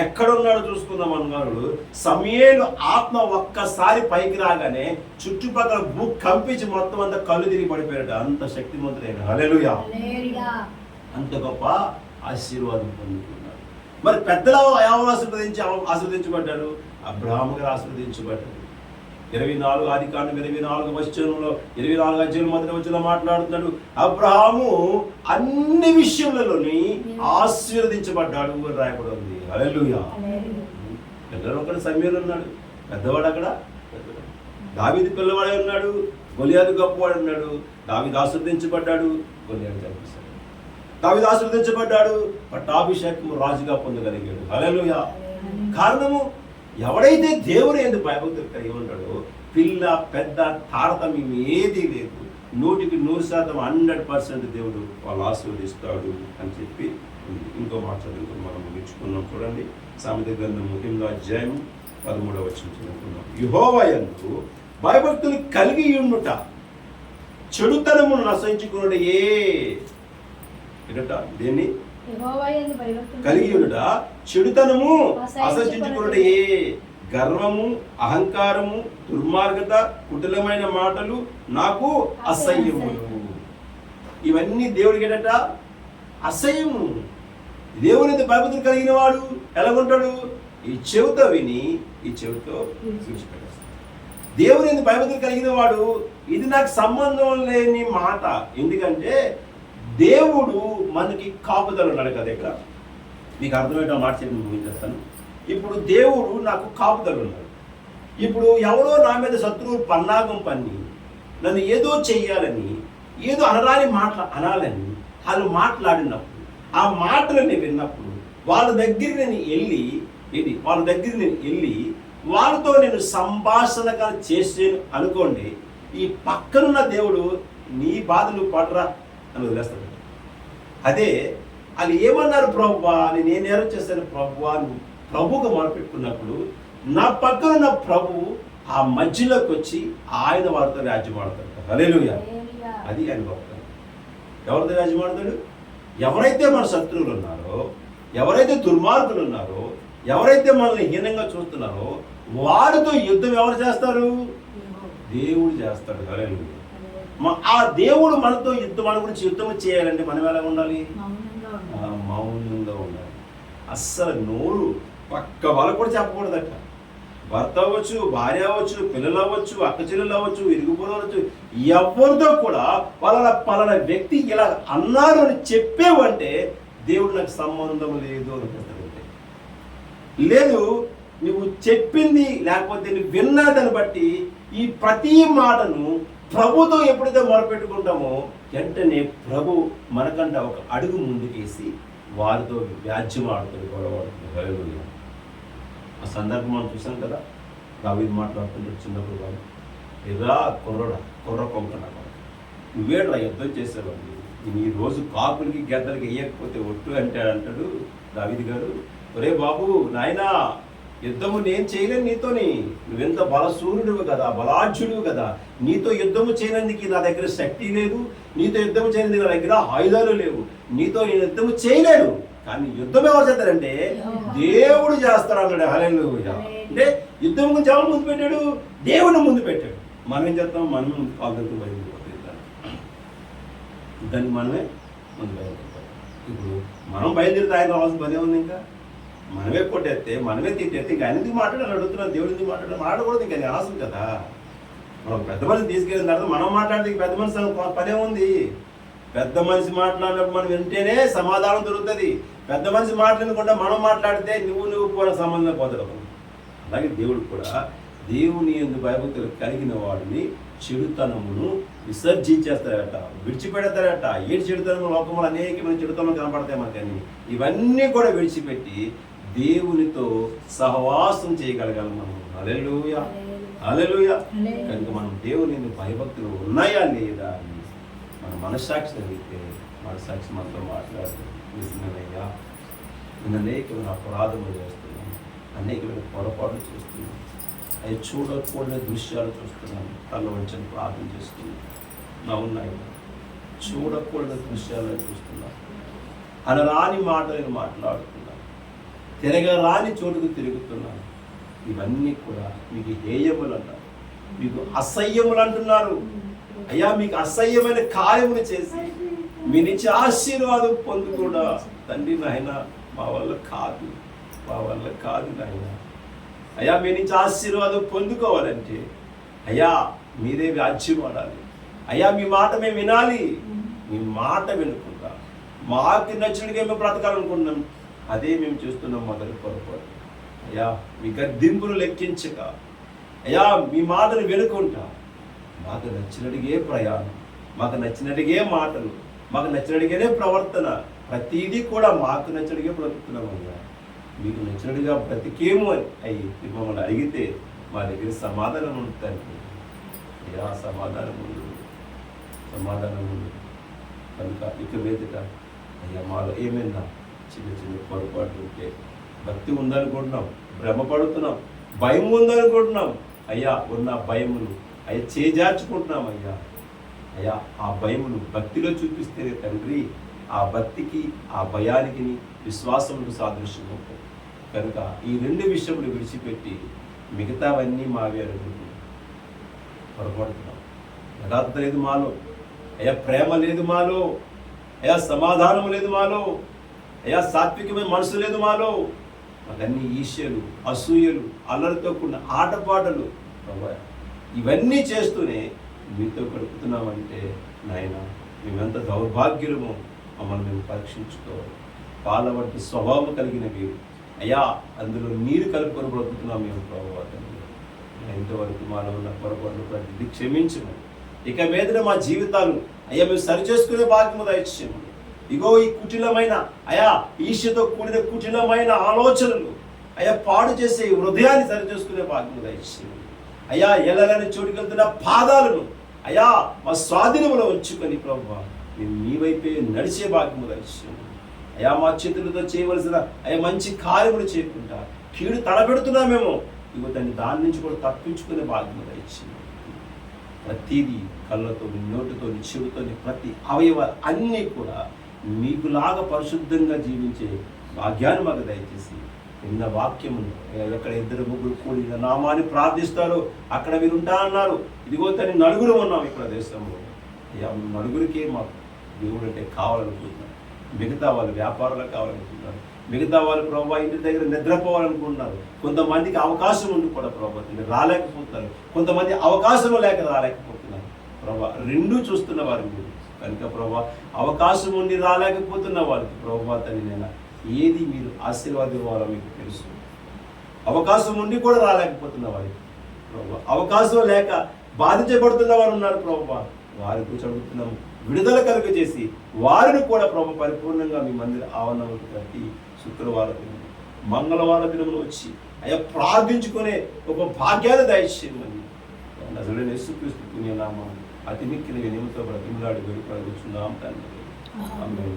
ఎక్కడున్నాడు చూసుకుందాం అన్నాడు. సమూయేలు ఆత్మ ఒక్కసారి పైకి రాగానే చుట్టుపక్కల భూ కంపించి మొత్తం అంతా కళ్ళు తిరిగి పడిపోయాడట. అంత శక్తిమంతుడైన. హల్లెలూయా. అంత గొప్ప ఆశీర్వాదం పొందుకున్నాడు. మరి పెద్దలు ఎవరు ఆశీర్వదించబడ్డాడు? అబ్రహాము గారు ఆశీర్వదించబడ్డాడు. 24 ఆదికాండం 24 వచనంలో 24 అధ్యాయం మొదటి వచనంలో మాట్లాడుతున్నాడు, అబ్రహాము అన్ని విషయాలలోని ఆశీర్వదించబడ్డాడు అని రాయబడి ఉంది. హల్లెలూయా. పిల్లలు ఒకటి సమూయేలు ఉన్నాడు, పెద్దవాడు అక్కడ. దావీదు పిల్లవాడే ఉన్నాడు, గొలియాతు గొప్పవాడు ఉన్నాడు. దావీదు ఆశీర్వదించబడ్డాడు, గొలియాతు చంపేశాడు. దావీదు ఆశీర్వదించబడ్డాడు, పట్టాభిషేకం రాజుగా పొందగలిగాడు. హల్లెలూయా. కారణము ఎవడైతే దేవుని యందు భయభక్తులు కలిగి ఉంటాడో పిల్ల పెద్ద తారతమ్యం ఏదీ లేదు. 100% 100% దేవుడు వాళ్ళు ఆశీర్వదిస్తాడు అని చెప్పి ఇంకో మాట చదువుకుని మనం ముగించుకున్నాం. చూడండి, సామెత గ్రంథం 8వ అధ్యాయం 13వ వచనం చదువుకున్నాం. యెహోవా యందు భయభక్తులు కలిగి ఉండుట చెడుతనమును నశించుకునుట ఎడట దేన్ని కలిగి ఉండుట చెడుతనము అసహించుకునుట గర్వము అహంకారము దుర్మార్గత కుటిలమైన మాటలు నాకు అసహ్యములు. ఇవన్నీ దేవుడికి ఏంటట? అసహ్యము. దేవుని భయభక్తులు కలిగిన వాడు ఎలాగుంటాడు? ఈ చెవితో విని ఈ చెవితో విడిచిపెట్టేస్తాడు. దేవుని భయభక్తులు కలిగిన వాడు ఇది నాకు సంబంధం లేని మాట. ఎందుకంటే దేవుడు మనకి కాపుదల ఉన్నాడు కదా. ఇక్కడ మీకు అర్థమయ్యే మాట చెప్పి ముగించేస్తాను. ఇప్పుడు దేవుడు నాకు కాపుదల ఉన్నాడు. ఇప్పుడు ఎవరో నా మీద శత్రువు పన్నాగం పన్ని నన్ను ఏదో చెయ్యాలని, ఏదో అనరాని అనాలని వాళ్ళు మాట్లాడినప్పుడు, ఆ మాటలని విన్నప్పుడు వాళ్ళ దగ్గరికి నేను వెళ్ళి వాళ్ళతో నేను సంభాషణగా చేసాను అనుకోండి, ఈ పక్కనున్న దేవుడు నీ బాధలు పడరా అని వదిలేస్తాడు. అదే వాళ్ళు ఏమన్నారు ప్రభువా అని నేను నేరం చేశాను ప్రభువా అని ప్రభువుగా మొదలుపెట్టుకున్నప్పుడు నా పక్కన ఉన్న ప్రభు ఆ మధ్యలోకి వచ్చి ఆయన వారితో రాజ్యం ఆడతాడు. హల్లెలూయా. అది ఆయన గొప్పతనం. ఎవరితో రాజ్యం ఆడతాడు? ఎవరైతే మన శత్రువులు ఉన్నారో, ఎవరైతే దుర్మార్గులు ఉన్నారో, ఎవరైతే మనల్ని హీనంగా చూస్తున్నారో వారితో యుద్ధం ఎవరు చేస్తారు? దేవుడు చేస్తాడు. హల్లెలూయా. ఆ దేవుడు మనతో మన గురించి యుద్ధం చేయాలంటే మనం ఎలా ఉండాలి? మౌనంగా ఉండాలి. అస్సలు నోరు పక్క వాళ్ళకు కూడా చెప్పకూడదట. భర్త అవ్వచ్చు, భార్య అవ్వచ్చు, పిల్లలు అవ్వచ్చు, అక్క చెల్లెలు అవ్వచ్చు, ఇరుగుపొరు అవ్వచ్చు, ఎవరితో కూడా పలానా వ్యక్తి ఇలా అన్నారు అని చెప్పేవంటే దేవుడు నాకు సంబంధం లేదు అనిపిస్తుంది. లేదు, నువ్వు చెప్పింది లేకపోతే నువ్వు విన్నా దాన్ని బట్టి ఈ ప్రతి మాటను ప్రభుతో ఎప్పుడైతే మొరపెట్టుకుంటామో వెంటనే ప్రభు మనకంట ఒక అడుగు ముందుకేసి వారితో వ్యాజ్యం ఆడుతుంది, గొడవడుతుంది. ఆ సందర్భం మనం చూసాం కదా. దావీదు మాట్లాడుతుంటాడు చిన్నప్పుడు వాడు, ఏదా కుర్ర కొంకణ నువ్వేడ్రా యుద్ధం చేసేవాడు, నీ రోజు కాకులకి గద్దలకి వేయకపోతే ఒట్టు అంటాడు దావీదు గారు. ఒరే బాబు నాయనా, యుద్ధము నేను చేయలేను నీతోని, నువ్వెంత బలసూర్యుడు కదా, బలాఢ్యుడు కదా, నీతో యుద్ధము చేయడానికి నా దగ్గర శక్తి లేదు, నీతో యుద్ధము చేయడానికి నా దగ్గర ఆయుధాలు లేవు, నీతో నేను యుద్ధము చేయలేను. కానీ యుద్ధం ఎవరు చేస్తారంటే దేవుడు చేస్తాడు అన్నాడు. హల్లెలూయా. అంటే యుద్ధం గురించి ఎవరు ముందు పెట్టాడు? దేవుని ముందు పెట్టాడు. మనం ఏం చేస్తాం? మనమే ముందు కాలు బయలుదేరిపోతాం, దాన్ని మనమే ముందు బయలుదేరిపోతాం. ఇప్పుడు మనం బయలుదేరితే ఆయన రావాల్సిన పని ఉంది. ఇంకా మనమే కొట్టేస్తే, మనమే తిట్టేస్తే ఇంకా ఆయన ఎందుకు మాట్లాడాలని అడుగుతున్నాం. దేవుడు ఎందుకు మాట్లాడకూడదు? ఇంకా నేను ఆశలు కదా. మనం పెద్ద మనిషి తీసుకెళ్ళిన తర్వాత మనం మాట్లాడితే పెద్ద మనిషి పనే ఉంది. పెద్ద మనిషి మాట్లాడినప్పుడు మనం వింటేనే సమాధానం దొరుకుతుంది. పెద్ద మనిషి మాట్లాడకుండా మనం మాట్లాడితే నువ్వు పోయిన సంబంధం పోతాడు. అలాగే దేవుడు కూడా దేవుని యందు భయభక్తులు కలిగిన వాడిని చెడుతనమును విసర్జించేస్తారట, విడిచిపెడతారట. ఏడు చెడుతనము లోకంలో అనేకమైన చెడుతనములు కనపడతాయి మనకని. ఇవన్నీ కూడా విడిచిపెట్టి దేవునితో సహవాసం చేయగలగాలి మనం. హల్లెలూయా, హల్లెలూయా. కనుక మనం దేవుని భయభక్తులు ఉన్నాయా లేదా అని మన మనస్సాక్షి అడిగితే, మనస్సాక్షి మనతో మాట్లాడుతుంది. నిజమేనయ్యా, నేను అనేకమైన అపరాధములు చేస్తున్నాను, అనేకమైన పొరపాట్లు చేస్తున్నాను, అవి చూడకూడని దృశ్యాలు చూస్తున్నాను, తల వంచని ప్రార్థన చేస్తున్నాను. నా ఉన్నాయి చూడకూడని దృశ్యాలు చూస్తున్నాను, అనరాని మాటలను మాట్లాడుతున్నాను, తిరగరాని చోటుకు తిరుగుతున్నాను. ఇవన్నీ కూడా మీకు హేయములు అన్నారు, మీకు అసహ్యములు అంటున్నారు. అయ్యా, మీకు అసహ్యమైన కార్యములు చేసి మీ నుంచి ఆశీర్వాదం పొందుకుండా తండ్రి నాయన మా వల్ల కాదు, మా వల్ల కాదు నాయన. అయ్యా, మీ నుంచి ఆశీర్వాదం పొందుకోవాలంటే అయ్యా మీరే రాజ్యం ఆడాలి. అయ్యా, మీ మాట మేము వినాలి. మీ మాట వినకుండా మాకు నచ్చినట్టుగా మేము బ్రతకాలనుకుంటున్నాం, అదే మేము చూస్తున్నాం మొదటి పొరపాటు. అయ్యా, మీ గద్దింపులు లెక్కించక, అయ్యా మీ మాటలు వినుకుంటా మాకు నచ్చినట్టుగే ప్రయాణం, మాకు నచ్చినట్టుగే మాటలు, మాకు నచ్చినట్టుగానే ప్రవర్తన, ప్రతిదీ కూడా మాకు నచ్చినట్టుగా బ్రతుకుతున్నాం. అయ్యా, మీకు నచ్చినట్టుగా బ్రతికేమో అని మిమ్మల్ని అడిగితే మా దగ్గర సమాధానం ఉంటుంది. అయ్యా, సమాధానం ఉంది, సమాధానం ఉంది. కనుక ఇక మీదట అయ్యా మాలో ఏమైనా చిన్న చిన్న పొరపాట్లు ఉంటే, భక్తి ఉందనుకుంటున్నాం, భ్రమపడుతున్నాం, భయం ఉందనుకుంటున్నాం. అయ్యా, ఉన్న భయములు అయ్యా చేజార్చుకుంటున్నాం. అయ్యా, అయ్యా ఆ భయమును భక్తిలో చూపిస్తేనే తండ్రి ఆ భక్తికి, ఆ భయానికి విశ్వాసములకు సాదృశ్యం ఉంటాయి. కనుక ఈ రెండు విషయములు విడిచిపెట్టి మిగతావన్నీ మావే అనుకుంటున్నాం, పొరపడుతున్నాం. యథార్థత లేదు మాలో, అయ్యా ప్రేమ లేదు మాలో, అయ్యా సమాధానం లేదు మాలో, అయ్యా సాత్వికమైన మనసు లేదు మాలో. మాకన్నీ ఈర్ష్యలు, అసూయలు, అల్లరితో కూడిన ఆటపాటలు, ఇవన్నీ చేస్తూనే మీతో గడుపుతున్నామంటే నాయన మేమెంత దౌర్భాగ్యులమో మమ్మల్ని మేము పరీక్షించుకోవాలి. పాల వంటి స్వభావం కలిగిన మీరు అయ్యా, అందులో నీరు కలుపుకొని బ్రతుకుతున్నాం మేము ప్రభువాన్ని. ఇంతవరకు మాలో ఉన్న పొరపాట్లు ప్రతిదీ క్షమించమని, ఇక మీదట మా జీవితాలు అయ్యా మేము సరిచేసుకునే భాగ్యము దయచేయమని. ఇగో ఈ కుటిలమైన అయ్యా ఈర్ష్యతో కూడిన కుటిలమైన ఆలోచనలు అయ్యా పాడు చేసే హృదయాన్ని సరిచేసుకునే భాగ్యము దయచేయమని. అయ్యా ఎలాగని చోటుకెళ్తున్న పాదాలను అయ్యా మా స్వాధీనంలో ఉంచుకొని ప్రభువా మేము మీ వైపే నడిచే భాగ్యము దయచేయమని. అయ్యా మా చేతులతో చేయవలసిన అయ్యా మంచి కార్యములు చేయకుండా కీడు తలపెడుతున్నామేమో, ఇగో దాని నుంచి కూడా తప్పించుకునే భాగ్యము దయచేయమని. ప్రతిదీ కళ్ళతో, నోటితో, చెవితో, ప్రతి అవయవ అన్నీ కూడా మీకులాగా పరిశుద్ధంగా జీవించే భాగ్యాన్ని మాకు దయచేసి విన్న వాక్యమును ఎక్కడ ఇద్దరు ముగ్గురు కూడి నామాన్ని ప్రార్థిస్తారు అక్కడ మీరు ఉంటా అన్నారు. ఇదిగో తని నలుగురు ఉన్నాం ఇక్కడ దేశంలో. అయ్యా నలుగురికే మాకు దేవుడు అంటే కావాలనుకుంటున్నారు. మిగతా వాళ్ళు వ్యాపారాలు కావాలనుకుంటున్నారు, మిగతా వాళ్ళు ప్రభావ ఇంటి దగ్గర నిద్రపోవాలనుకుంటున్నారు. కొంతమందికి అవకాశం ఉండి కూడా ప్రభావ రాలేకపోతున్నారు, కొంతమంది అవకాశం లేక రాలేకపోతున్నారు. ప్రభావ రెండూ చూస్తున్న వారు మీరు కనుక ప్రభావ అవకాశం ఉండి రాలేకపోతున్న వారికి ప్రభావ తని నేను ఏది మీరు ఆశీర్వాదం ఇవ్వాలో మీకు తెలుసు. అవకాశం ఉండి కూడా రాలేకపోతున్న వారికి ప్రభావ, అవకాశం లేక బాధించబడుతున్న వారు ఉన్నారు ప్రభావ, వారి గురించి అడుగుతున్నాము విడుదల కలుగ చేసి వారిని కూడా ప్రభు పరిపూర్ణంగా మీ మందిర ఆవరణకు కట్టి శుక్రవారం మంగళవారం దినములు వచ్చి అయ్యా ప్రార్థించుకునే ఒక భాగ్యాన్ని దయచేయమని నజరేయుడైన యేసుక్రీస్తు పుణ్యనామం అతి మిక్కిన నిమిత్తం బ్రతిమలాడి వేడుకొనుచున్నాం తండ్రి. ఆమేన్.